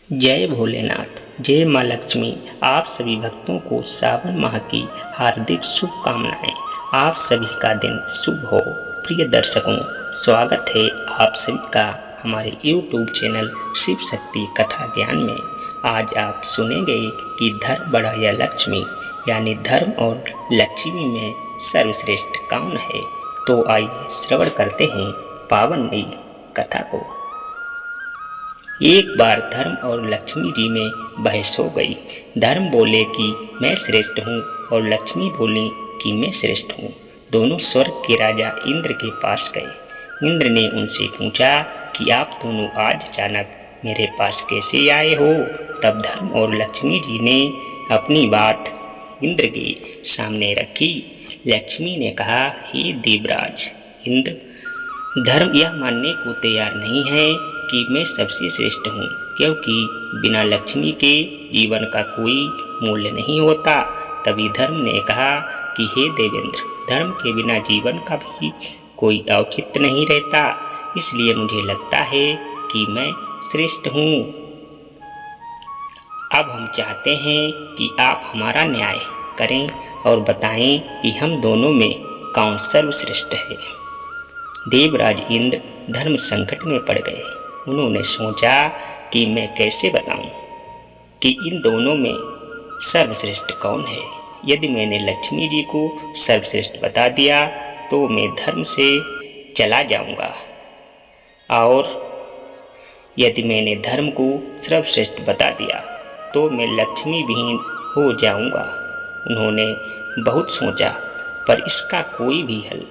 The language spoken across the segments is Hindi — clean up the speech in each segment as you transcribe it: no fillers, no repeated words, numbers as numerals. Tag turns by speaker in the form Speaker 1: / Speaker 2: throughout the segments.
Speaker 1: जय भोलेनाथ। जय माँ लक्ष्मी। आप सभी भक्तों को सावन माह की हार्दिक शुभकामनाएं। आप सभी का दिन शुभ हो। प्रिय दर्शकों, स्वागत है आप सभी का हमारे YouTube चैनल शिव शक्ति कथा ज्ञान में। आज आप सुनेंगे कि धर्म बढ़ा या लक्ष्मी, यानी धर्म और लक्ष्मी में सर्वश्रेष्ठ कौन है। तो आइए श्रवण करते हैं पावनमयी कथा को। एक बार धर्म और लक्ष्मी जी में बहस हो गई। धर्म बोले कि मैं श्रेष्ठ हूँ और लक्ष्मी बोली कि मैं श्रेष्ठ हूँ। दोनों स्वर्ग के राजा इंद्र के पास गए। इंद्र ने उनसे पूछा कि आप दोनों आज अचानक मेरे पास कैसे आए हो। तब धर्म और लक्ष्मी जी ने अपनी बात इंद्र के सामने रखी। लक्ष्मी ने कहा, हे देवराज इंद्र, धर्म यह मानने को तैयार नहीं है कि मैं सबसे श्रेष्ठ हूँ, क्योंकि बिना लक्ष्मी के जीवन का कोई मूल्य नहीं होता। तभी धर्म ने कहा कि हे देवेंद्र, धर्म के बिना जीवन का भी कोई औचित्य नहीं रहता, इसलिए मुझे लगता है कि मैं श्रेष्ठ हूँ। अब हम चाहते हैं कि आप हमारा न्याय करें और बताएं कि हम दोनों में कौन सर्वश्रेष्ठ है। देवराज इंद्र धर्म संकट में पड़ गए। उन्होंने सोचा कि मैं कैसे बताऊं कि इन दोनों में सर्वश्रेष्ठ कौन है। यदि मैंने लक्ष्मी जी को सर्वश्रेष्ठ बता दिया तो मैं धर्म से चला जाऊंगा, और यदि मैंने धर्म को सर्वश्रेष्ठ बता दिया तो मैं लक्ष्मी विहीन हो जाऊंगा। उन्होंने बहुत सोचा, पर इसका कोई भी हल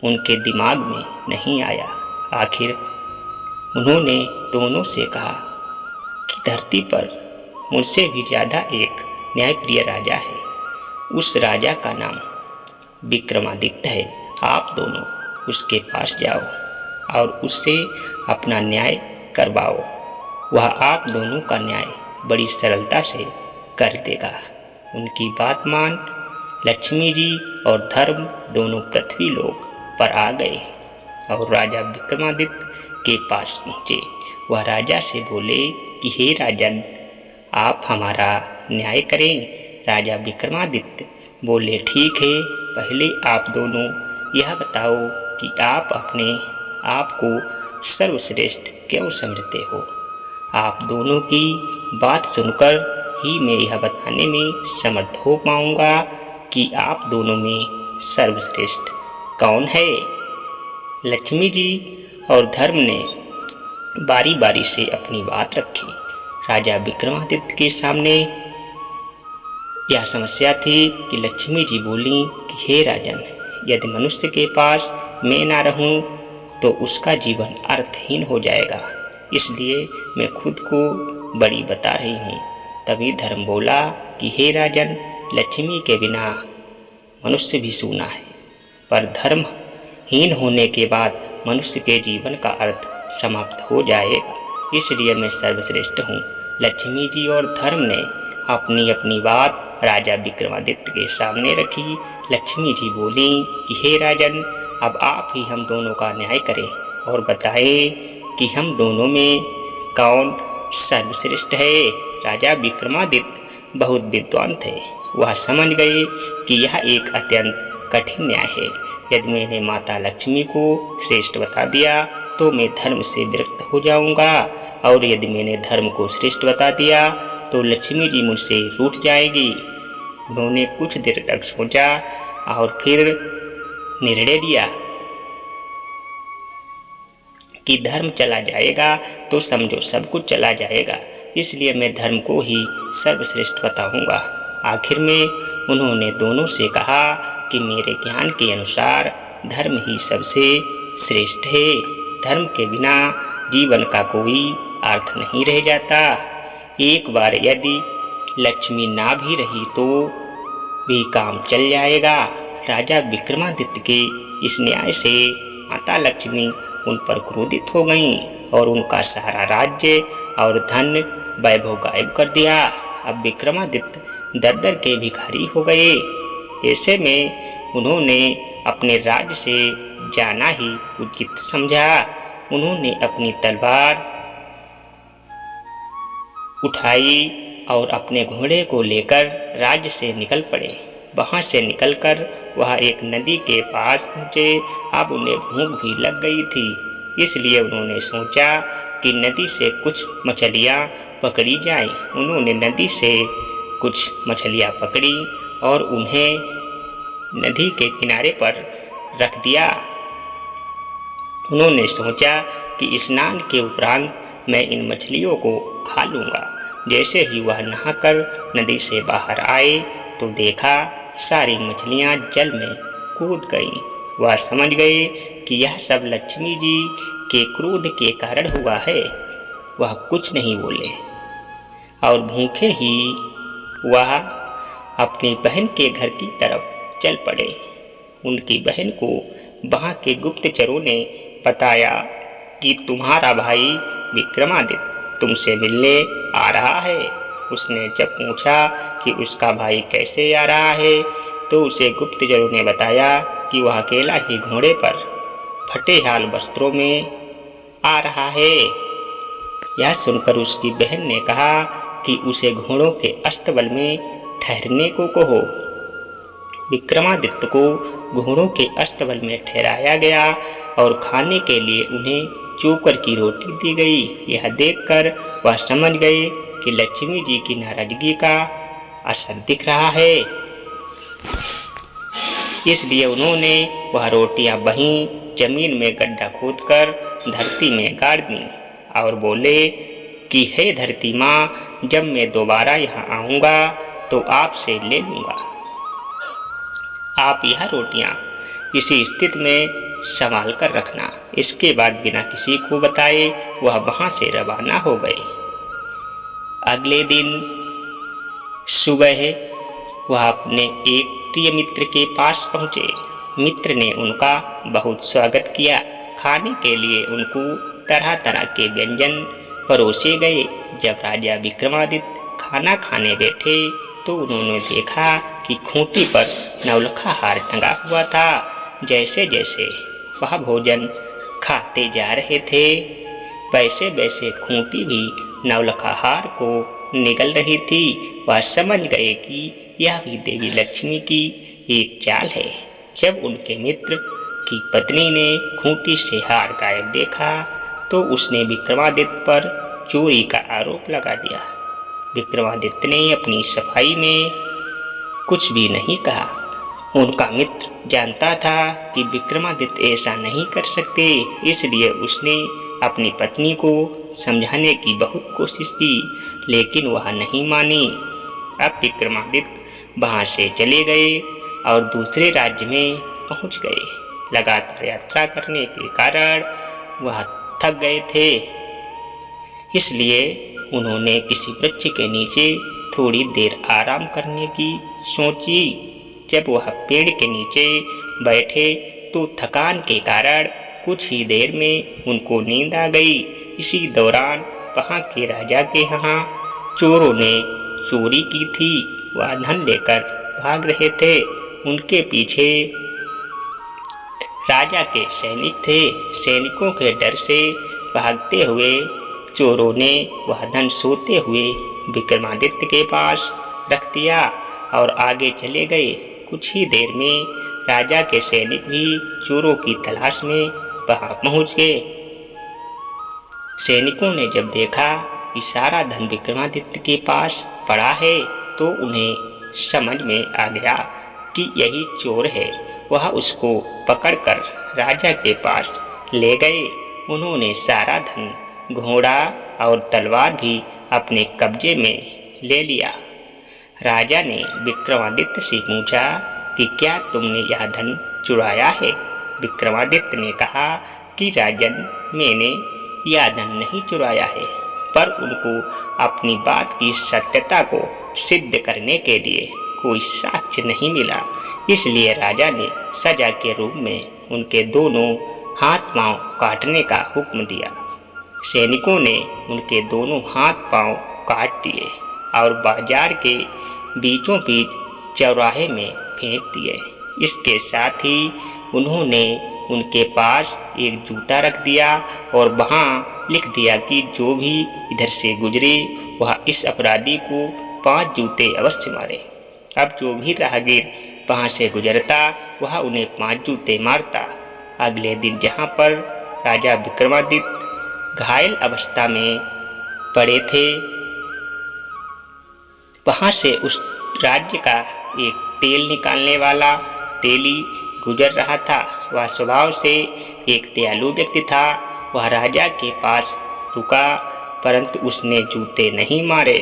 Speaker 1: उनके दिमाग में नहीं आया। आखिर उन्होंने दोनों से कहा कि धरती पर मुझसे भी ज़्यादा एक न्यायप्रिय राजा है। उस राजा का नाम विक्रमादित्य है। आप दोनों उसके पास जाओ और उससे अपना न्याय करवाओ। वह आप दोनों का न्याय बड़ी सरलता से कर देगा। उनकी बात मान लक्ष्मी जी और धर्म दोनों पृथ्वी लोक पर आ गए और राजा विक्रमादित्य के पास पहुँचे। वह राजा से बोले कि हे राजन, आप हमारा न्याय करें। राजा विक्रमादित्य बोले, ठीक है, पहले आप दोनों यह बताओ कि आप अपने आप को सर्वश्रेष्ठ क्यों समझते हो। आप दोनों की बात सुनकर ही मैं यह बताने में समर्थ हो पाऊंगा कि आप दोनों में सर्वश्रेष्ठ कौन है। लक्ष्मी जी और धर्म ने बारी बारी से अपनी बात रखी। राजा विक्रमादित्य के सामने यह समस्या थी कि लक्ष्मी जी बोली कि हे राजन, यदि मनुष्य के पास मैं ना रहूं तो उसका जीवन अर्थहीन हो जाएगा, इसलिए मैं खुद को बड़ी बता रही हूँ। तभी धर्म बोला कि हे राजन, लक्ष्मी के बिना मनुष्य भी सूना है, पर धर्महीन होने के बाद मनुष्य के जीवन का अर्थ समाप्त हो जाएगा, इसलिए मैं सर्वश्रेष्ठ हूँ। लक्ष्मी जी और धर्म ने अपनी अपनी बात राजा विक्रमादित्य के सामने रखी। लक्ष्मी जी बोली कि हे राजन, अब आप ही हम दोनों का न्याय करें और बताएं कि हम दोनों में कौन सर्वश्रेष्ठ है। राजा विक्रमादित्य बहुत विद्वान थे। वह समझ गए कि यह एक अत्यंत कठिन न्याय है। यदि मैंने माता लक्ष्मी को श्रेष्ठ बता दिया तो मैं धर्म से विरक्त हो जाऊंगा, और यदि मैंने धर्म को श्रेष्ठ बता दिया तो लक्ष्मी जी मुझसे रूठ जाएगी। उन्होंने कुछ देर तक सोचा और फिर निर्णय दिया कि धर्म चला जाएगा तो समझो सब कुछ चला जाएगा, इसलिए मैं धर्म को ही सर्वश्रेष्ठ बताऊंगा। आखिर में उन्होंने दोनों से कहा कि मेरे ज्ञान के अनुसार धर्म ही सबसे श्रेष्ठ है। धर्म के बिना जीवन का कोई अर्थ नहीं रह जाता। एक बार यदि लक्ष्मी ना भी रही तो भी काम चल जाएगा। राजा विक्रमादित्य के इस न्याय से माता लक्ष्मी उन पर क्रोधित हो गईं और उनका सारा राज्य और धन वैभव गायब कर दिया। अब विक्रमादित्य दर दर के भिखारी हो गए। ऐसे में उन्होंने अपने राज्य से जाना ही उचित समझा। उन्होंने अपनी तलवार उठाई और अपने घोड़े को लेकर राज्य से निकल पड़े। वहाँ से निकलकर वह एक नदी के पास पहुँचे। अब उन्हें भूख भी लग गई थी, इसलिए उन्होंने सोचा कि नदी से कुछ मछलियाँ पकड़ी जाएं। उन्होंने नदी से कुछ मछलियाँ पकड़ी और उन्हें नदी के किनारे पर रख दिया। उन्होंने सोचा कि स्नान के उपरांत मैं इन मछलियों को खा लूँगा। जैसे ही वह नहाकर नदी से बाहर आए तो देखा सारी मछलियाँ जल में कूद गईं। वह समझ गए कि यह सब लक्ष्मी जी के क्रोध के कारण हुआ है। वह कुछ नहीं बोले और भूखे ही वह अपनी बहन के घर की तरफ चल पड़े। उनकी बहन को वहाँ के गुप्तचरों ने बताया कि तुम्हारा भाई विक्रमादित्य तुमसे मिलने आ रहा है। उसने जब पूछा कि उसका भाई कैसे आ रहा है तो उसे गुप्तचरों ने बताया कि वह अकेला ही घोड़े पर फटे हाल वस्त्रों में आ रहा है। यह सुनकर उसकी बहन ने कहा कि उसे घोड़ों के अस्तबल में ठहरने को कहो। विक्रमादित्य को घोड़ों के अस्तबल में ठहराया गया और खाने के लिए उन्हें चोकर की रोटी दी गई। यह देखकर वह समझ गए कि लक्ष्मी जी की नाराजगी का असर दिख रहा है, इसलिए उन्होंने वह रोटियां वहीं जमीन में गड्ढा खोदकर धरती में गाड़ दी और बोले कि हे धरती माँ, जब मैं दोबारा यहाँ आऊँगा तो आपसे ले लूँगा। आप यह रोटियां इसी स्थिति में संभाल कर रखना। इसके बाद बिना किसी को बताए वह वहाँ से रवाना हो गए। अगले दिन सुबह वह अपने एक प्रिय मित्र के पास पहुँचे। मित्र ने उनका बहुत स्वागत किया। खाने के लिए उनको तरह तरह के व्यंजन परोसे गए। जब राजा विक्रमादित्य खाना खाने बैठे तो उन्होंने देखा कि खूंटी पर नवलखा हार टंगा हुआ था। जैसे जैसे वह भोजन खाते जा रहे थे वैसे वैसे खूंटी भी नवलखा हार को निगल रही थी। वह समझ गए कि यह भी देवी लक्ष्मी की एक चाल है। जब उनके मित्र की पत्नी ने खूंटी से हार गायब देखा तो उसने विक्रमादित्य पर चोरी का आरोप लगा दिया। विक्रमादित्य ने अपनी सफाई में कुछ भी नहीं कहा। उनका मित्र जानता था कि विक्रमादित्य ऐसा नहीं कर सकते, इसलिए उसने अपनी पत्नी को समझाने की बहुत कोशिश की, लेकिन वह नहीं मानी। अब विक्रमादित्य वहाँ से चले गए और दूसरे राज्य में पहुँच गए। लगातार यात्रा करने के कारण वह थक गए थे, इसलिए उन्होंने किसी वृक्ष के नीचे थोड़ी देर आराम करने की सोची। जब वह पेड़ के नीचे बैठे तो थकान के कारण कुछ ही देर में उनको नींद आ गई। इसी दौरान वहाँ के राजा के यहाँ चोरों ने चोरी की थी। वह धन लेकर भाग रहे थे। उनके पीछे राजा के सैनिक थे। सैनिकों के डर से भागते हुए चोरों ने वह धन सोते हुए विक्रमादित्य के पास रख दिया और आगे चले गए। कुछ ही देर में राजा के सैनिक भी चोरों की तलाश में वहां पहुंच गए। सैनिकों ने जब देखा कि सारा धन विक्रमादित्य के पास पड़ा है तो उन्हें समझ में आ गया कि यही चोर है। वह उसको पकड़कर राजा के पास ले गए। उन्होंने सारा धन, घोड़ा और तलवार भी अपने कब्जे में ले लिया। राजा ने विक्रमादित्य से पूछा कि क्या तुमने यह धन चुराया है? विक्रमादित्य ने कहा कि राजन, मैंने यह धन नहीं चुराया है, पर उनको अपनी बात की सत्यता को सिद्ध करने के लिए कोई साक्ष्य नहीं मिला, इसलिए राजा ने सजा के रूप में उनके दोनों हाथ पांव काटने का हुक्म दिया। सैनिकों ने उनके दोनों हाथ पांव काट दिए और बाजार के बीचों बीच चौराहे में फेंक दिए। इसके साथ ही उन्होंने उनके पास एक जूता रख दिया और वहाँ लिख दिया कि जो भी इधर से गुजरे वह इस अपराधी को 5 जूते अवश्य मारे। अब जो भी राहगीर वहाँ से गुजरता वह उन्हें 5 जूते मारता। अगले दिन जहाँ पर राजा विक्रमादित्य घायल अवस्था में पड़े थे, वहाँ से उस राज्य का एक तेल निकालने वाला तेली गुजर रहा था। वह स्वभाव से एक दयालु व्यक्ति था। वह राजा के पास रुका, परंतु उसने जूते नहीं मारे।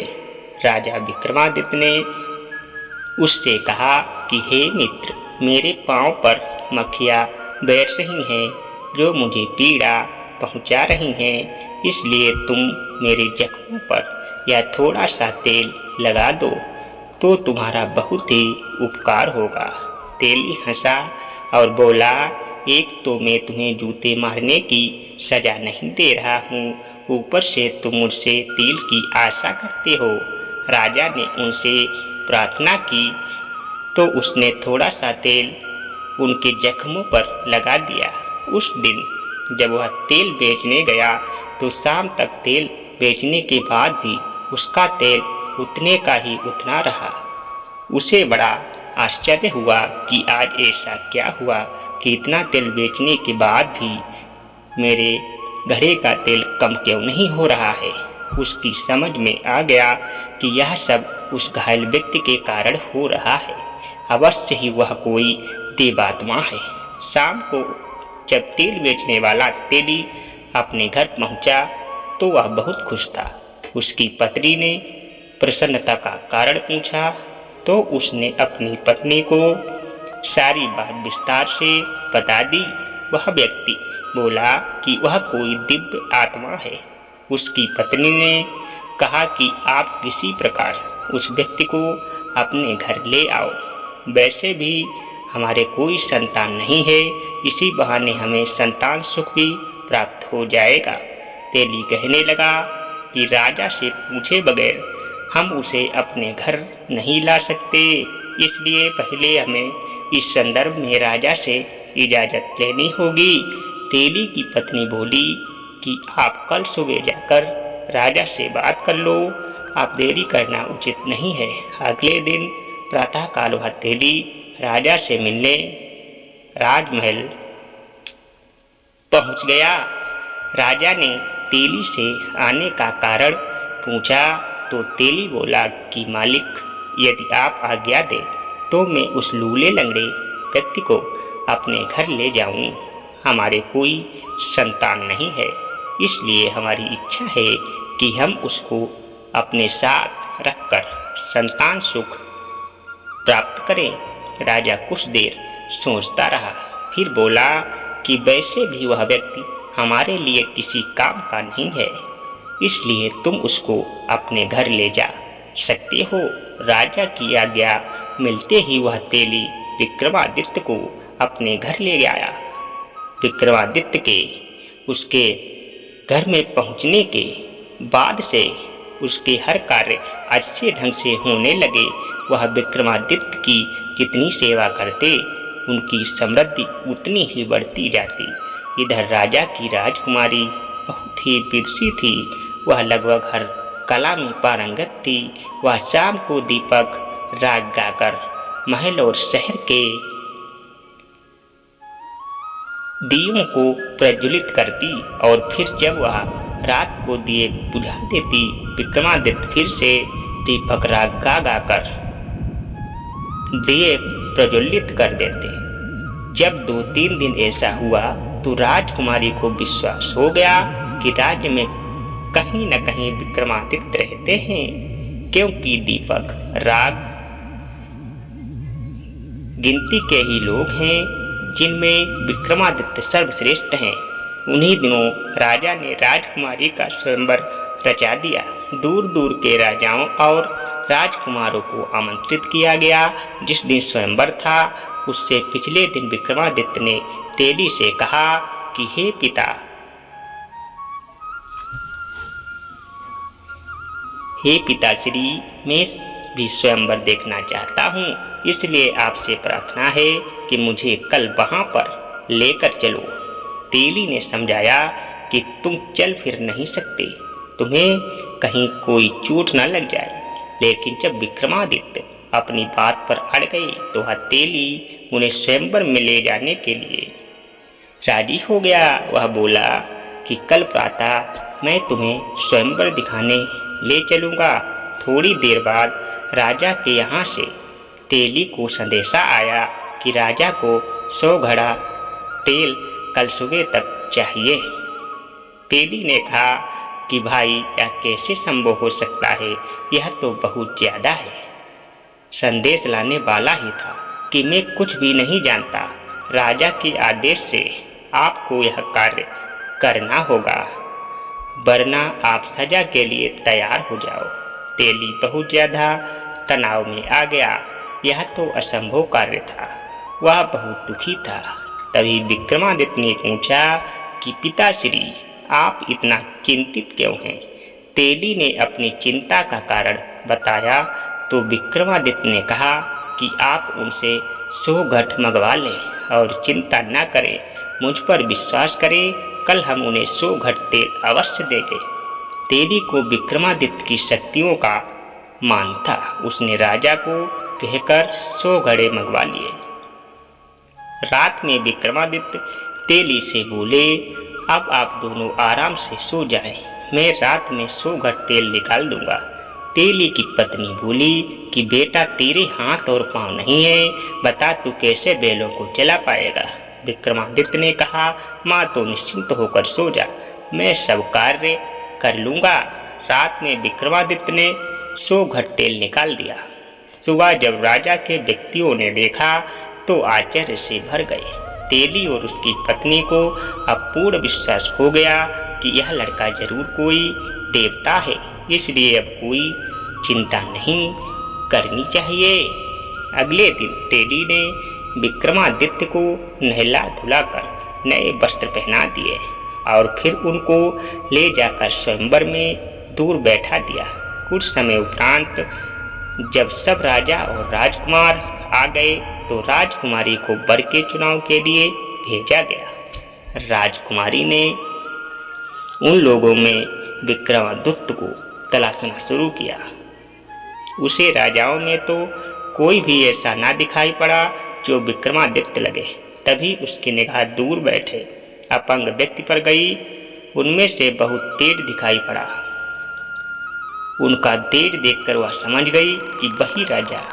Speaker 1: राजा विक्रमादित्य ने उससे कहा कि हे मित्र, मेरे पांव पर मक्खियाँ बैठ रही हैं जो मुझे पीड़ा पहुंचा रही हैं, इसलिए तुम मेरे जख्मों पर या थोड़ा सा तेल लगा दो तो तुम्हारा बहुत ही उपकार होगा। तेली हंसा और बोला, एक तो मैं तुम्हें जूते मारने की सजा नहीं दे रहा हूँ, ऊपर से तुम मुझसे तेल की आशा करते हो। राजा ने उनसे प्रार्थना की तो उसने थोड़ा सा तेल उनके जख्मों पर लगा दिया। उस दिन जब वह तेल बेचने गया तो शाम तक तेल बेचने के बाद भी उसका तेल उतने का ही उतना रहा। उसे बड़ा आश्चर्य हुआ कि आज ऐसा क्या हुआ कि इतना तेल बेचने के बाद भी मेरे घड़े का तेल कम क्यों नहीं हो रहा है। उसकी समझ में आ गया कि यह सब उस घायल व्यक्ति के कारण हो रहा है। अवश्य ही वह कोई देवात्मा है। शाम को जब तेल बेचने वाला तेली अपने घर पहुंचा तो वह बहुत खुश था। उसकी पत्नी ने प्रसन्नता का कारण पूछा तो उसने अपनी पत्नी को सारी बात विस्तार से बता दी। वह व्यक्ति बोला कि वह कोई दिव्य आत्मा है। उसकी पत्नी ने कहा कि आप किसी प्रकार उस व्यक्ति को अपने घर ले आओ। वैसे भी हमारे कोई संतान नहीं है, इसी बहाने हमें संतान सुख भी प्राप्त हो जाएगा। तेली कहने लगा कि राजा से पूछे बगैर हम उसे अपने घर नहीं ला सकते, इसलिए पहले हमें इस संदर्भ में राजा से इजाज़त लेनी होगी। तेली की पत्नी बोली कि आप कल सुबह जाकर राजा से बात कर लो, आप देरी करना उचित नहीं है। अगले दिन प्रातःकाल वह तेली राजा से मिलने राजमहल पहुंच गया। राजा ने तेली से आने का कारण पूछा तो तेली बोला कि मालिक, यदि आप आज्ञा दें तो मैं उस लूले लंगड़े व्यक्ति को अपने घर ले जाऊं। हमारे कोई संतान नहीं है, इसलिए हमारी इच्छा है कि हम उसको अपने साथ रखकर संतान सुख प्राप्त करें। राजा कुछ देर सोचता रहा, फिर बोला कि वैसे भी वह व्यक्ति हमारे लिए किसी काम का नहीं है, इसलिए तुम उसको अपने घर ले जा सकते हो। राजा की आज्ञा मिलते ही वह तेली विक्रमादित्य को अपने घर ले आया। विक्रमादित्य के उसके घर में पहुंचने के बाद से उसके हर कार्य अच्छे ढंग से होने लगे। वह विक्रमादित्य की जितनी सेवा करते उनकी समृद्धि उतनी ही बढ़ती जाती। इधर राजा की राजकुमारी बहुत ही विदुषी थी। वह लगभग हर कला में पारंगत थी। वह शाम को दीपक राग गाकर महल और शहर के दियों को प्रज्वलित करती और फिर जब वह रात को दिए बुझा देती, विक्रमादित्य फिर से दीपक राग गा गाकर दिए प्रज्वलित कर देते। जब 2-3 दिन ऐसा हुआ तो राजकुमारी को विश्वास हो गया कि राज्य में कहीं न कहीं विक्रमादित्य रहते हैं, क्योंकि दीपक राग गिनती के ही लोग हैं जिनमें विक्रमादित्य सर्वश्रेष्ठ हैं। उन्हीं दिनों राजा ने राजकुमारी का स्वयंवर रचा दिया। दूर दूर के राजाओं और राजकुमारों को आमंत्रित किया गया। जिस दिन स्वयंवर था उससे पिछले दिन विक्रमादित्य ने तेली से कहा कि हे पिताश्री, मैं भी स्वयंवर देखना चाहता हूँ, इसलिए आपसे प्रार्थना है कि मुझे कल वहाँ पर लेकर चलो। तेली ने समझाया कि तुम चल फिर नहीं सकते, तुम्हें कहीं कोई चोट न लग जाए। लेकिन जब विक्रमादित्य अपनी बात पर अड़ गए तो वह तेली उन्हें स्वयंवर में ले जाने के लिए राजी हो गया। वह बोला कि कल प्रातः मैं तुम्हें स्वयंवर दिखाने ले चलूँगा। थोड़ी देर बाद राजा के यहाँ से तेली को संदेशा आया कि राजा को 100 घड़ा तेल कल सुबह तक चाहिए। तेली ने कहा कि भाई यह कैसे संभव हो सकता है, यह तो बहुत ज़्यादा है। संदेश लाने वाला ही था कि मैं कुछ भी नहीं जानता, राजा के आदेश से आपको यह कार्य करना होगा, वरना आप सजा के लिए तैयार हो जाओ। तेली बहुत ज़्यादा तनाव में आ गया, यह तो असंभव कार्य था। वह बहुत दुखी था। तभी विक्रमादित्य ने पूछा कि पिताश्री, आप इतना चिंतित क्यों हैं? तेली ने अपनी चिंता का कारण बताया तो विक्रमादित्य ने कहा कि आप उनसे 100 घट मंगवा लें और चिंता न करें, मुझ पर विश्वास करें, कल हम उन्हें 100 घट तेल अवश्य देंगे। तेली को विक्रमादित्य की शक्तियों का मान था। उसने राजा को कहकर 100 घड़े मंगवा लिए। रात में विक्रमादित्य तेली से बोले, अब आप दोनों आराम से सो जाएं, मैं रात में 100 घट तेल निकाल दूंगा। तेली की पत्नी बोली कि बेटा, तेरे हाथ और पांव नहीं है, बता तू कैसे बैलों को चला पाएगा। विक्रमादित्य ने कहा, माँ तो निश्चिंत होकर सो जा, मैं सब कार्य कर लूँगा। रात में विक्रमादित्य ने 100 घट तेल निकाल दिया। सुबह जब राजा के व्यक्तियों ने देखा तो आश्चर्य से भर गए। तेली और उसकी पत्नी को अब पूर्ण विश्वास हो गया कि यह लड़का जरूर कोई देवता है, इसलिए अब कोई चिंता नहीं करनी चाहिए। अगले दिन तेली ने विक्रमादित्य को नहला धुलाकर नए वस्त्र पहना दिए और फिर उनको ले जाकर स्वयंवर में दूर बैठा दिया। कुछ समय उपरांत जब सब राजा और राजकुमार आ गए तो राजकुमारी को वर के चुनाव के लिए भेजा गया। राजकुमारी ने उन लोगों में विक्रमादित्य को तलाशना शुरू किया। उसे राजाओं में तो कोई भी ऐसा ना दिखाई पड़ा जो विक्रमादित्य लगे। तभी उसकी निगाह दूर बैठे अपंग व्यक्ति पर गई। उनमें से बहुत तेज दिखाई पड़ा। उनका तेज देखकर वह समझ गई कि वही राजा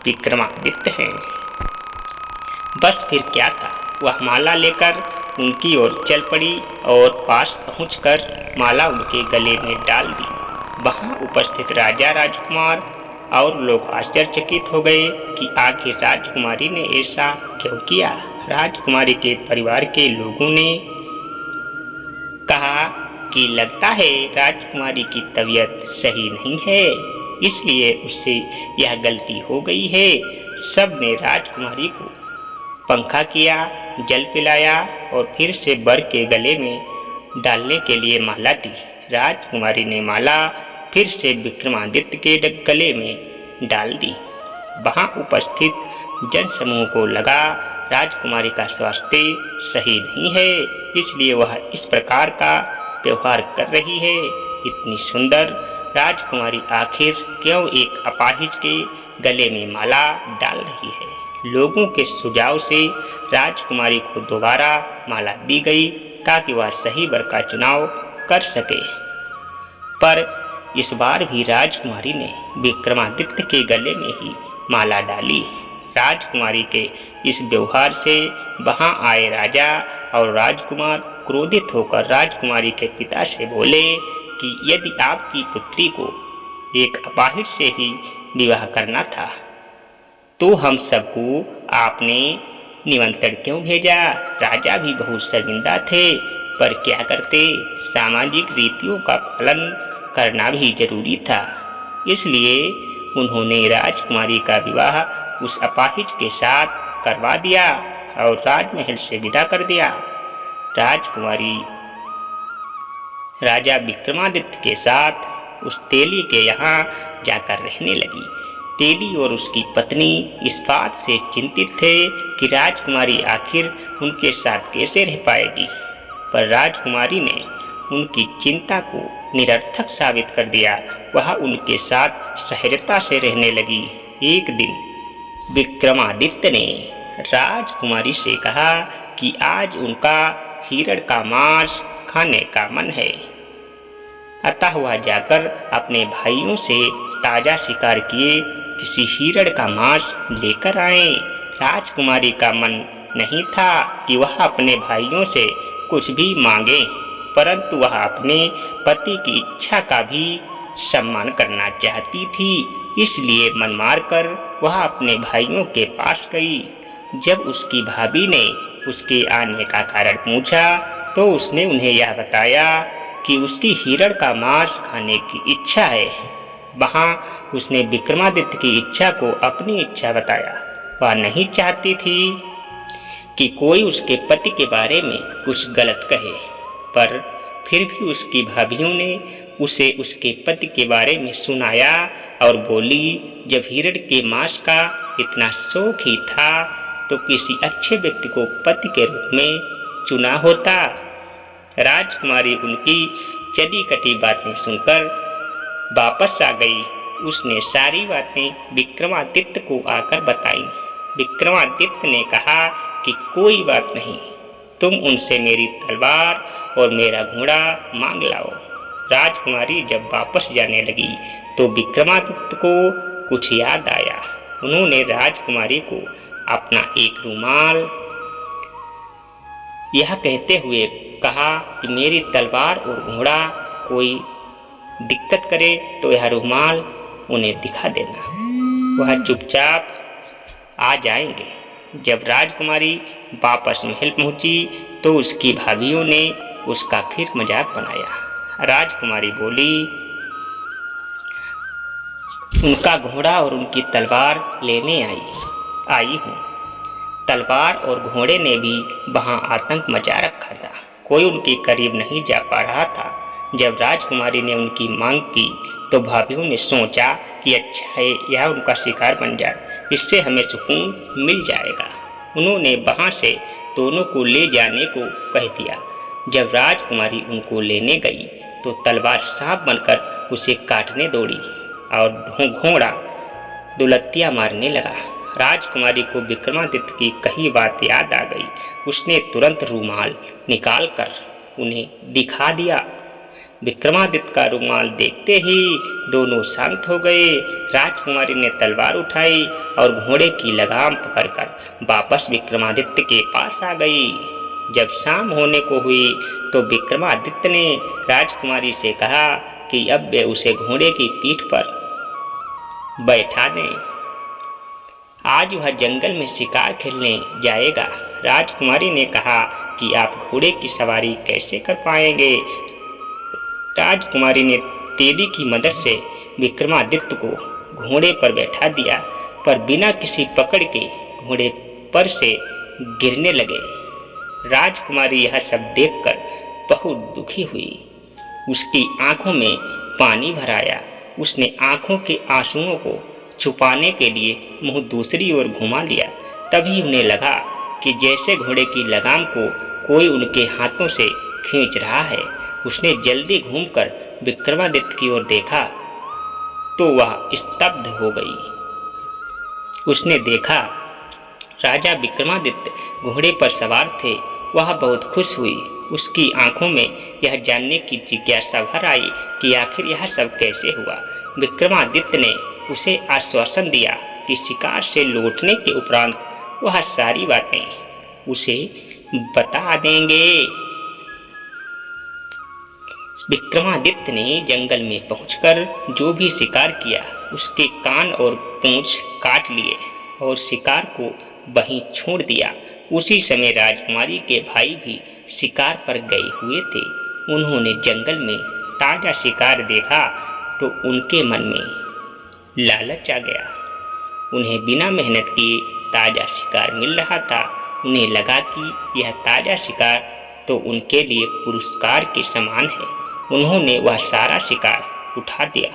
Speaker 1: विक्रमादित्य हैं। बस फिर क्या था, वह माला लेकर उनकी ओर चल पड़ी और पास पहुंचकर माला उनके गले में डाल दी। वहां उपस्थित राजा, राजकुमार और लोग आश्चर्यचकित हो गए कि आखिर राजकुमारी ने ऐसा क्यों किया। राजकुमारी के परिवार के लोगों ने कहा कि लगता है राजकुमारी की तबीयत सही नहीं है, इसलिए उससे यह गलती हो गई है। सब ने राजकुमारी को पंखा किया, जल पिलाया और फिर से वर के गले में डालने के लिए माला दी। राजकुमारी ने माला फिर से विक्रमादित्य के गले में डाल दी। वहां उपस्थित जनसमूह को लगा राजकुमारी का स्वास्थ्य सही नहीं है, इसलिए वह इस प्रकार का व्यवहार कर रही है। इतनी सुंदर राजकुमारी आखिर क्यों एक अपाहिज के गले में माला डाल रही है। लोगों के सुझाव से राजकुमारी को दोबारा माला दी गई ताकि वह सही वर का चुनाव कर सके। पर इस बार भी राजकुमारी ने विक्रमादित्य के गले में ही माला डाली। राजकुमारी के इस व्यवहार से वहां आए राजा और राजकुमार क्रोधित होकर राजकुमारी के पिता से बोले कि यदि आपकी पुत्री को एक अपाहिज से ही विवाह करना था तो हम सबको आपने निमंत्रण क्यों भेजा। राजा भी बहुत शर्मिंदा थे, पर क्या करते, सामाजिक रीतियों का पालन करना भी जरूरी था। इसलिए उन्होंने राजकुमारी का विवाह उस अपाहिज के साथ करवा दिया और राजमहल से विदा कर दिया। राजकुमारी राजा विक्रमादित्य के साथ उस तेली के यहाँ जाकर रहने लगी। तेली और उसकी पत्नी इस बात से चिंतित थे कि राजकुमारी आखिर उनके साथ कैसे रह पाएगी, पर राजकुमारी ने उनकी चिंता को निरर्थक साबित कर दिया। वह उनके साथ सहजता से रहने लगी। एक दिन विक्रमादित्य ने राजकुमारी से कहा कि आज उनका हिरण का मांस खाने का मन है, अतः वह जाकर अपने भाइयों से ताजा शिकार किए किसी हिरण का मांस लेकर आए। राजकुमारी का मन नहीं था कि वह अपने भाइयों से कुछ भी मांगे, परंतु वह अपने पति की इच्छा का भी सम्मान करना चाहती थी। इसलिए मन मारकर वह अपने भाइयों के पास गई। जब उसकी भाभी ने उसके आने का कारण पूछा तो उसने उन्हें यह बताया कि उसकी हिरण का मांस खाने की इच्छा है। वहाँ उसने विक्रमादित्य की इच्छा को अपनी इच्छा बताया। वह नहीं चाहती थी कि कोई उसके पति के बारे में कुछ गलत कहे, पर फिर भी उसकी भाभियों ने उसे उसके पति के बारे में सुनाया और बोली, जब हिरण के मांस का इतना शौक ही था तो किसी अच्छे व्यक्ति को पति के रूप में चुना होता। राजकुमारी उनकी चली कटी बातें सुनकर वापस आ गई। उसने सारी बातें विक्रमादित्य को आकर बताई। विक्रमादित्य ने कहा कि कोई बात नहीं, तुम उनसे मेरी तलवार और मेरा घोड़ा मांग लाओ। राजकुमारी जब वापस जाने लगी तो विक्रमादित्य को कुछ याद आया। उन्होंने राजकुमारी को अपना एक रुमाल यह कहते हुए कहा कि मेरी तलवार और घोड़ा कोई दिक्कत करे तो यह रुमाल उन्हें दिखा देना, वह चुपचाप आ जाएंगे। जब राजकुमारी वापस महल पहुंची तो उसकी भाभियों ने उसका फिर मजाक बनाया। राजकुमारी बोली, उनका घोड़ा और उनकी तलवार लेने आई हूँ। तलवार और घोड़े ने भी वहाँ आतंक मचा रखा था, कोई उनके करीब नहीं जा पा रहा था। जब राजकुमारी ने उनकी मांग की तो भाभियों ने सोचा कि अच्छा है यह उनका शिकार बन जाए, इससे हमें सुकून मिल जाएगा। उन्होंने वहाँ से दोनों को ले जाने को कह दिया। जब राजकुमारी उनको लेने गई तो तलवार सांप बनकर उसे काटने दौड़ी और घोड़ा दुलत्तियाँ मारने लगा। राजकुमारी को विक्रमादित्य की कही बात याद आ गई। उसने तुरंत रुमाल निकालकर उन्हें दिखा दिया। विक्रमादित्य का रुमाल देखते ही दोनों शांत हो गए। राजकुमारी ने तलवार उठाई और घोड़े की लगाम पकड़कर वापस विक्रमादित्य के पास आ गई। जब शाम होने को हुई तो विक्रमादित्य ने राजकुमारी से कहा कि अब वे उसे घोड़े की पीठ पर बैठा दें। आज वह जंगल में शिकार खेलने जाएगा। राजकुमारी ने कहा कि आप घोड़े की सवारी कैसे कर पाएंगे। राजकुमारी ने तेली की मदद से विक्रमादित्य को घोड़े पर बैठा दिया, पर बिना किसी पकड़ के घोड़े पर से गिरने लगे। राजकुमारी यह सब देखकर बहुत दुखी हुई। उसकी आंखों में पानी भर आया। उसने आंखों के आंसुओं को छुपाने के लिए मुंह दूसरी ओर घुमा लिया। तभी उन्हें लगा कि जैसे घोड़े की लगाम को कोई उनके हाथों से खींच रहा है। उसने जल्दी घूमकर विक्रमादित्य की ओर देखा तो वह स्तब्ध हो गई। उसने देखा राजा विक्रमादित्य घोड़े पर सवार थे। वह बहुत खुश हुई। उसकी आंखों में यह जानने की जिज्ञासा भर आई कि आखिर यह सब कैसे हुआ। विक्रमादित्य ने उसे आश्वासन दिया कि शिकार से लौटने के उपरांत वह सारी बातें उसे बता देंगे। विक्रमादित्य ने जंगल में पहुंचकर जो भी शिकार किया उसके कान और पूंछ काट लिए और शिकार को वहीं छोड़ दिया। उसी समय राजकुमारी के भाई भी शिकार पर गए हुए थे। उन्होंने जंगल में ताजा शिकार देखा तो उनके मन में लालच आ गया। उन्हें बिना मेहनत किए ताजा शिकार मिल रहा था। उन्हें लगा कि यह ताजा शिकार तो उनके लिए पुरस्कार के समान है। उन्होंने वह सारा शिकार उठा दिया।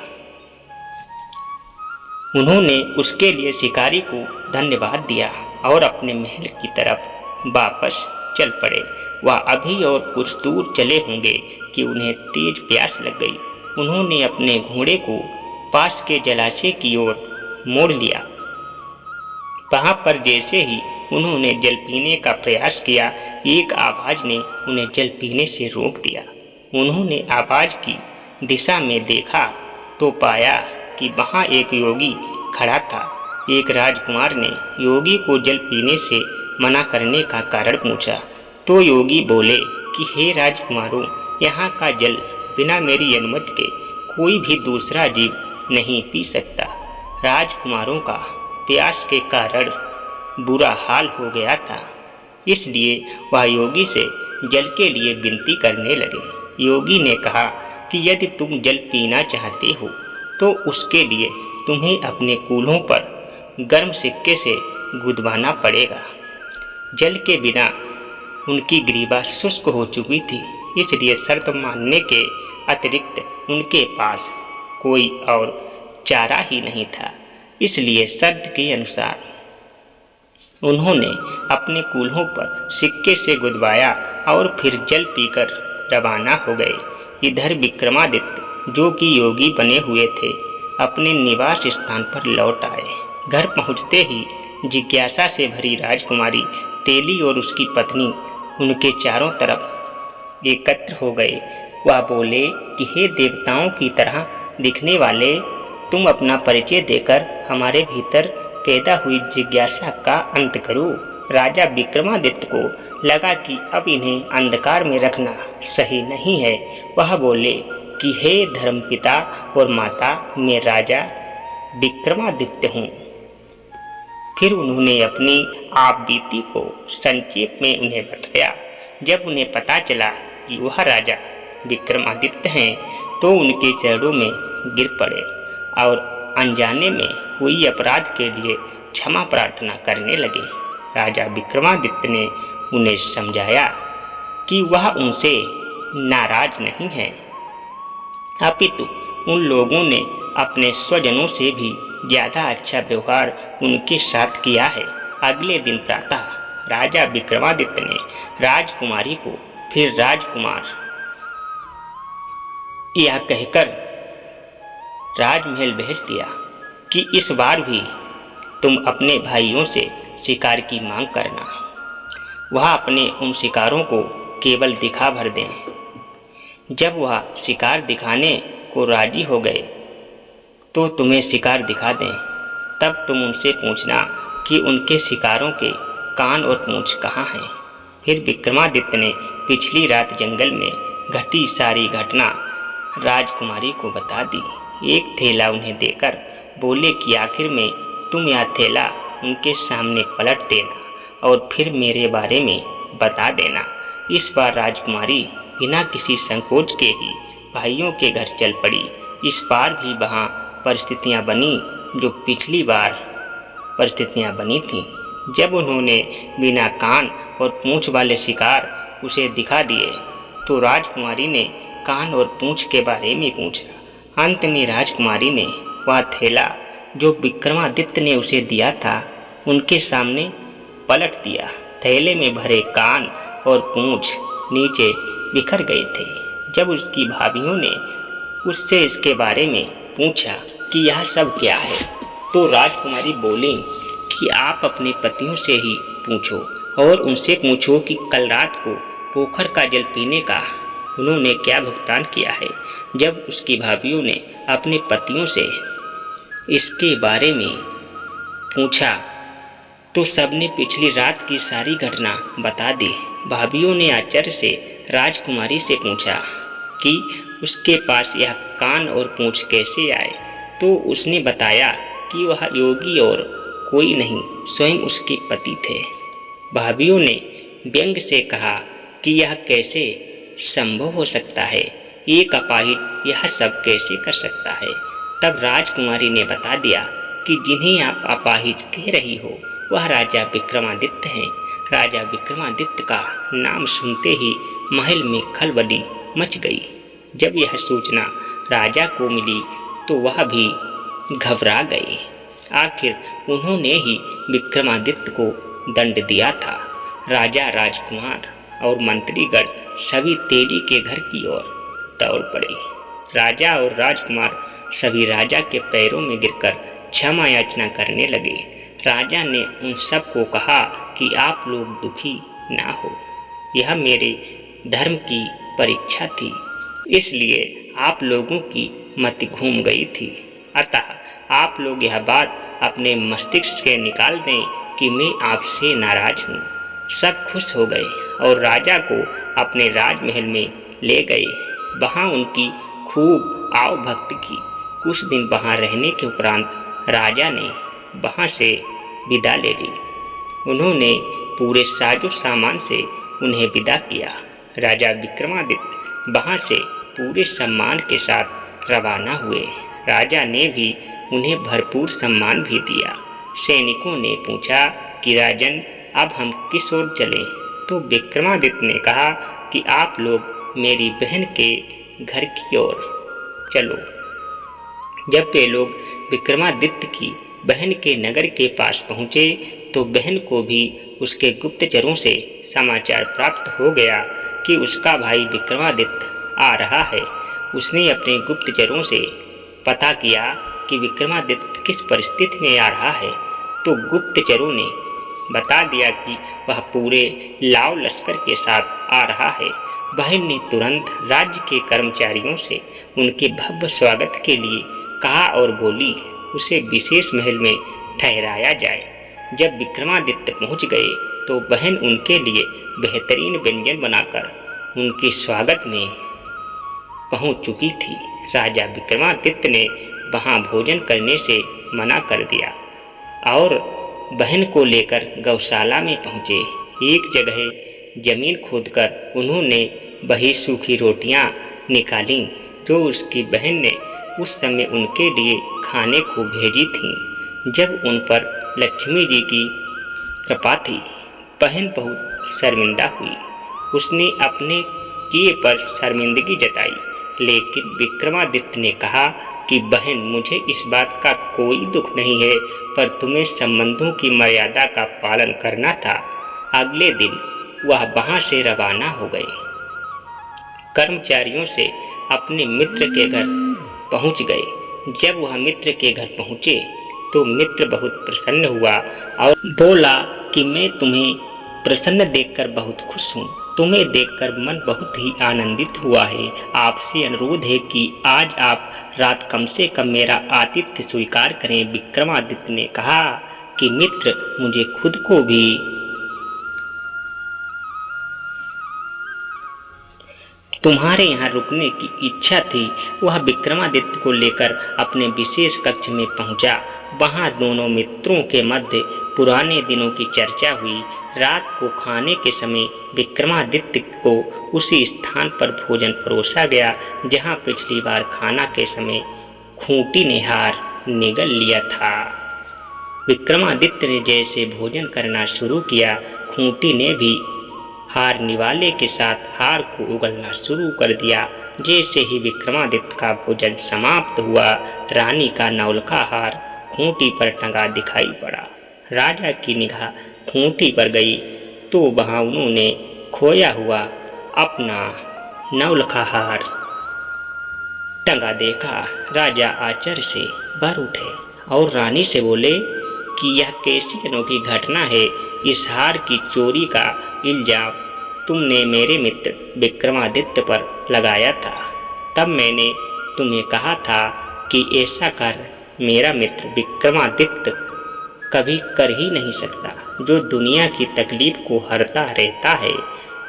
Speaker 1: उन्होंने उसके लिए शिकारी को धन्यवाद दिया और अपने महल की तरफ वापस चल पड़े। वह अभी और कुछ दूर चले होंगे कि उन्हें तेज प्यास लग गई। उन्होंने अपने घोड़े को पास के जलाशय की ओर मोड़ लिया। वहां पर जैसे ही उन्होंने जल पीने का प्रयास किया, एक आवाज ने उन्हें जल पीने से रोक दिया। उन्होंने आवाज की दिशा में देखा तो पाया कि वहां एक योगी खड़ा था। एक राजकुमार ने योगी को जल पीने से मना करने का कारण पूछा तो योगी बोले कि हे राजकुमारों, यहाँ का जल बिना मेरी अनुमति के कोई भी दूसरा जीव नहीं पी सकता। राजकुमारों का प्यास के कारण बुरा हाल हो गया था, इसलिए वह योगी से जल के लिए विनती करने लगे। योगी ने कहा कि यदि तुम जल पीना चाहते हो तो उसके लिए तुम्हें अपने कूल्हों पर गर्म सिक्के से गुदवाना पड़ेगा। जल के बिना उनकी ग्रीवा शुष्क हो चुकी थी, इसलिए शर्त मानने के अतिरिक्त उनके पास कोई और चारा ही नहीं था। इसलिए शर्त के अनुसार उन्होंने अपने कूल्हों पर सिक्के से गुदवाया और फिर जल पीकर रवाना हो गए। इधर विक्रमादित्य, जो कि योगी बने हुए थे, अपने निवास स्थान पर लौट आए। घर पहुंचते ही जिज्ञासा से भरी राजकुमारी तेली और उसकी पत्नी उनके चारों तरफ एकत्र हो गए। वह बोले कि हे देवताओं की तरह दिखने वाले, तुम अपना परिचय देकर हमारे भीतर पैदा हुई जिज्ञासा का अंत करो। राजा विक्रमादित्य को लगा कि अब इन्हें अंधकार में रखना सही नहीं है। वह बोले कि हे धर्मपिता और माता, मैं राजा विक्रमादित्य हूँ। फिर उन्होंने अपनी आप बीती को संक्षेप में उन्हें बताया। जब उन्हें पता चला कि वह राजा विक्रमादित्य हैं, तो उनके चरणों में गिर पड़े और अनजाने में हुई अपराध के लिए क्षमा प्रार्थना करने लगे। राजा विक्रमादित्य ने उन्हें समझाया कि वह उनसे नाराज नहीं है, अपितु उन लोगों ने अपने स्वजनों से भी ज्यादा अच्छा व्यवहार उनके साथ किया है। अगले दिन प्रातः राजा विक्रमादित्य ने राजकुमारी को फिर राजकुमार यह कहकर राजमहल भेज दिया कि इस बार भी तुम अपने भाइयों से शिकार की मांग करना। वह अपने उन शिकारों को केवल दिखा भर दें। जब वह शिकार दिखाने को राजी हो गए तो तुम्हें शिकार दिखा दें। तब तुम उनसे पूछना कि उनके शिकारों के कान और पूंछ कहाँ हैं। फिर विक्रमादित्य ने पिछली रात जंगल में घटी सारी घटना राजकुमारी को बता दी। एक थैला उन्हें देकर बोले कि आखिर में तुम यह थैला उनके सामने पलट देना और फिर मेरे बारे में बता देना। इस बार राजकुमारी बिना किसी संकोच के ही भाइयों के घर चल पड़ी। इस बार भी वहाँ परिस्थितियाँ बनी जो पिछली बार परिस्थितियाँ बनी थीं। जब उन्होंने बिना कान और पूंछ वाले शिकार उसे दिखा दिए तो राजकुमारी ने कान और पूंछ के बारे में पूछा। अंत में राजकुमारी ने वह थैला जो विक्रमादित्य ने उसे दिया था उनके सामने पलट दिया। थैले में भरे कान और पूंछ नीचे बिखर गए थे। जब उसकी भाभियों ने उससे इसके बारे में पूछा कि यह सब क्या है, तो राजकुमारी बोली कि आप अपने पतियों से ही पूछो और उनसे पूछो कि कल रात को पोखर का जल पीने का उन्होंने क्या भुगतान किया है। जब उसकी भाभियों ने अपने पतियों से इसके बारे में पूछा तो सबने पिछली रात की सारी घटना बता दी। भाभियों ने आश्चर्य से राजकुमारी से पूछा कि उसके पास यह कान और पूंछ कैसे आए, तो उसने बताया कि वह योगी और कोई नहीं स्वयं उसके पति थे। भाभियों ने व्यंग से कहा कि यह कैसे संभव हो सकता है, एक अपाहिज यह सब कैसे कर सकता है। तब राजकुमारी ने बता दिया कि जिन्हें आप अपाहिज कह रही हो वह राजा विक्रमादित्य हैं। राजा विक्रमादित्य का नाम सुनते ही महल में खलबली मच गई। जब यह सूचना राजा को मिली तो वह भी घबरा गए आखिर उन्होंने ही विक्रमादित्य को दंड दिया था। राजा, राजकुमार और मंत्रीगण सभी तेली के घर की ओर दौड़ पड़े। राजा और राजकुमार सभी राजा के पैरों में गिरकर क्षमा याचना करने लगे। राजा ने उन सबको कहा कि आप लोग दुखी ना हो, यह मेरे धर्म की परीक्षा थी, इसलिए आप लोगों की मति घूम गई थी। अतः आप लोग यह बात अपने मस्तिष्क से निकाल दें कि मैं आपसे नाराज हूँ। सब खुश हो गए और राजा को अपने राजमहल में ले गए। वहाँ उनकी खूब आव भक्ति की। कुछ दिन वहाँ रहने के उपरांत राजा ने वहाँ से विदा ले ली। उन्होंने पूरे साजो सामान से उन्हें विदा किया। राजा विक्रमादित्य वहाँ से पूरे सम्मान के साथ रवाना हुए। राजा ने भी उन्हें भरपूर सम्मान भी दिया। सैनिकों ने पूछा कि राजन, अब हम किस ओर चलें? तो विक्रमादित्य ने कहा कि आप लोग मेरी बहन के घर की ओर चलो। जब वे लोग विक्रमादित्य की बहन के नगर के पास पहुँचे तो बहन को भी उसके गुप्तचरों से समाचार प्राप्त हो गया कि उसका भाई विक्रमादित्य आ रहा है। उसने अपने गुप्तचरों से पता किया कि विक्रमादित्य किस परिस्थिति में आ रहा है, तो गुप्तचरों ने बता दिया कि वह पूरे लाव लश्कर के साथ आ रहा है। बहन ने तुरंत राज्य के कर्मचारियों से उनके भव्य स्वागत के लिए कहा और बोली उसे विशेष महल में ठहराया जाए। जब विक्रमादित्य पहुंच गए तो बहन उनके लिए बेहतरीन व्यंजन बनाकर उनके स्वागत में पहुंच चुकी थी। राजा विक्रमादित्य ने वहां भोजन करने से मना कर दिया और बहन को लेकर गौशाला में पहुंचे। एक जगह जमीन खोदकर उन्होंने वही सूखी रोटियां निकालीं जो उसकी बहन ने उस समय उनके लिए खाने को भेजी थीं। जब उन पर लक्ष्मी जी की कृपा थी, बहन बहुत शर्मिंदा हुई। उसने अपने किए पर शर्मिंदगी जताई, लेकिन विक्रमादित्य ने कहा कि बहन, मुझे इस बात का कोई दुख नहीं है, पर तुम्हें संबंधों की मर्यादा का पालन करना था। अगले दिन वह वहां से रवाना हो गए। कर्मचारियों से अपने मित्र के घर पहुंच गए। जब वह मित्र के घर पहुंचे तो मित्र बहुत प्रसन्न हुआ और बोला कि मैं तुम्हें प्रसन्न देखकर बहुत खुश हूँ। तुम्हें देखकर मन बहुत ही आनंदित हुआ है। आपसे अनुरोध है कि आज आप रात कम से कम मेरा आतिथ्य स्वीकार करें। विक्रमादित्य ने कहा कि मित्र, मुझे खुद को भी तुम्हारे यहाँ रुकने की इच्छा थी। वह विक्रमादित्य को लेकर अपने विशेष कक्ष में पहुंचा। वहां दोनों मित्रों के मध्य पुराने दिनों की चर्चा हुई। रात को खाने के समय विक्रमादित्य को उसी स्थान पर भोजन परोसा गया जहां पिछली बार खाना के समय खूंटी ने हार निगल लिया था। विक्रमादित्य ने जैसे भोजन करना शुरू किया, खूंटी ने भी हार निवाले के साथ हार को उगलना शुरू कर दिया। जैसे ही विक्रमादित्य का भोजन समाप्त हुआ, रानी का नौलखा हार खूंटी पर टंगा दिखाई पड़ा। राजा की निगाह खूंटी पर गई तो वहां उन्होंने खोया हुआ अपना नौलखा हार टंगा देखा। राजा आश्चर्य से भर उठे और रानी से बोले कि यह कैसी अनोखी घटना है। इस हार की चोरी का इल्जाम तुमने मेरे मित्र विक्रमादित्य पर लगाया था। तब मैंने तुम्हें कहा था कि ऐसा कार्य मेरा मित्र विक्रमादित्य कभी कर ही नहीं सकता, जो दुनिया की तकलीफ को हरता रहता है।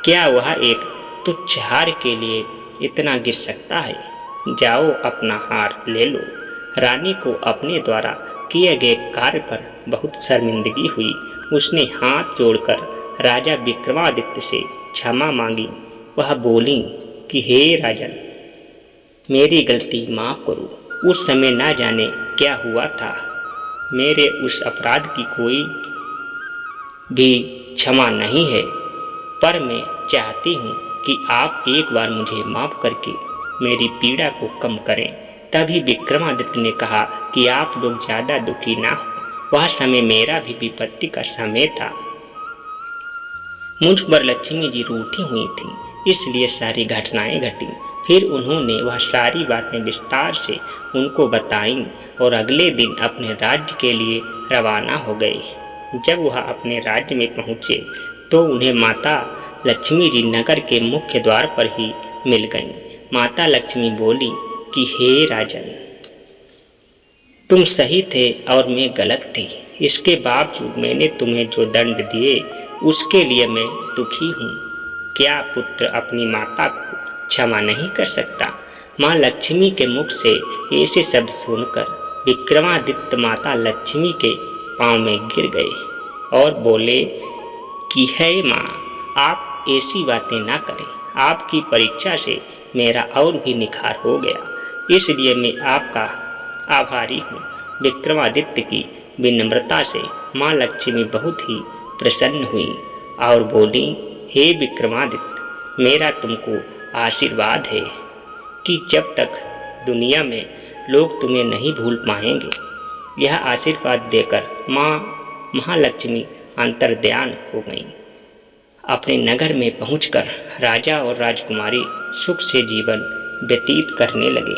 Speaker 1: क्या वह एक तुच्छ हार के लिए इतना गिर सकता है? जाओ, अपना हार ले लो। रानी को अपने द्वारा किए गए कार्य पर बहुत शर्मिंदगी हुई। उसने हाथ जोड़कर राजा विक्रमादित्य से क्षमा मांगी। वह बोली कि हे राजन, मेरी गलती माफ करो। उस समय ना जाने क्या हुआ था। मेरे उस अपराध की कोई भी क्षमा नहीं है, पर मैं चाहती हूँ कि आप एक बार मुझे माफ करके मेरी पीड़ा को कम करें। तभी विक्रमादित्य ने कहा कि आप लोग ज़्यादा दुखी ना हो। वह समय मेरा भी विपत्ति का समय था। मुझ पर लक्ष्मी जी रूठी हुई थी, इसलिए सारी घटनाएं घटी। फिर उन्होंने वह सारी बातें विस्तार से उनको बताईं और अगले दिन अपने राज्य के लिए रवाना हो गए। जब वह अपने राज्य में पहुँचे तो उन्हें माता लक्ष्मी जी नगर के मुख्य द्वार पर ही मिल गईं। माता लक्ष्मी बोली कि हे राजन, तुम सही थे और मैं गलत थी। इसके बावजूद मैंने तुम्हें जो दंड दिए उसके लिए मैं दुखी हूँ। क्या पुत्र अपनी माता को क्षमा नहीं कर सकता? माँ लक्ष्मी के मुख से ऐसे शब्द सुनकर विक्रमादित्य माता लक्ष्मी के पांव में गिर गए और बोले कि हे माँ, आप ऐसी बातें ना करें। आपकी परीक्षा से मेरा और भी निखार हो गया, इसलिए मैं आपका आभारी हूँ। विक्रमादित्य की विनम्रता से माँ लक्ष्मी बहुत ही प्रसन्न हुई और बोली, हे विक्रमादित्य, मेरा तुमको आशीर्वाद है कि जब तक दुनिया में लोग तुम्हें नहीं भूल पाएंगे। यह आशीर्वाद देकर माँ महालक्ष्मी अंतर्ध्यान हो गईं। अपने नगर में पहुंचकर राजा और राजकुमारी सुख से जीवन व्यतीत करने लगे।